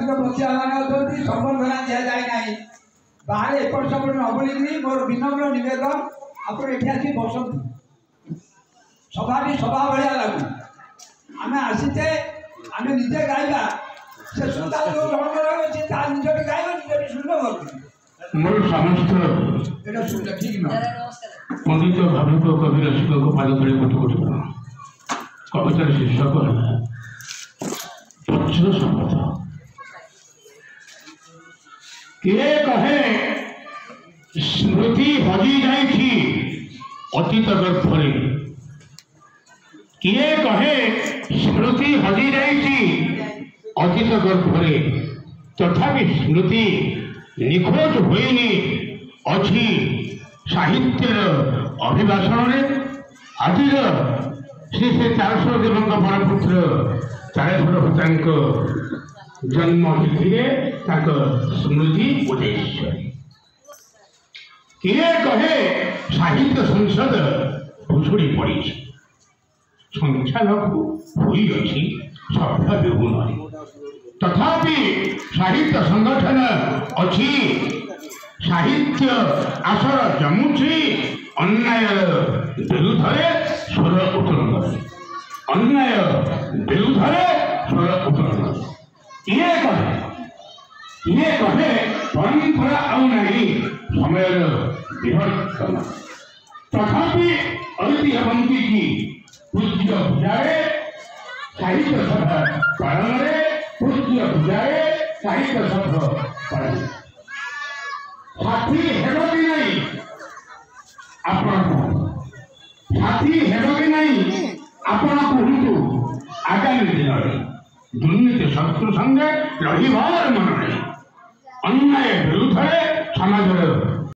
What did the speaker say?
निर्वाचित मुखिया मैंने संबर्धना दि जाए ना बाहर एपट सेपट न बोलिकी मोर विनम्र नवेदन आप आसी बसतु सभा सभा भाया लगू आम आसीचे आम निजे गाइबा से सुधा जो जन सी निज गाइब निज सुंदर मोर समस्त এটা শুনলে ঠিক না पंडित भाविक कवि रसिक पाद तले कोटि कोटि कवितार शीर्षक वज्र संपद किए कहे स्मृति हजि जाइछि अतीत गर्भरे किए कहे स्मृति हजि जाइछि अतीत गर्भरे तथापि स्मृति निखोज होइनी अछि साहित्यर अभिभाषण आज श्री श्री चारशो देव बड़पुत्र चारेश्वर भट्टा जन्म तिथि स्मृति उद्देश्य किए कहे साहित्य संसद भुषुड़ी पड़ी संख्यालघु होई सभ्य विगुण तथापि साहित्य संगठन अच्छी साहित्य आसर जमुची अन्याय विरुद्ध स्वर उत्तोलन अन्याय विरुद्ध स्वर उत्तोलन ये कहे परंपरा आउ नहीं समय विवर्तन तथापि ऐतिह्य पंक्ति की पूज्य पूजारे साहित्य सभा पालन पूज्य पूजारे साहित्य सभा पालन साथी हेब कि नहीं आपण साथी हेब कि नहीं आपण कहतु आगामी दिन में दुर्नीति शत्रु संगे लड़िबार मन नहीं अन्याय विरुद्ध समाज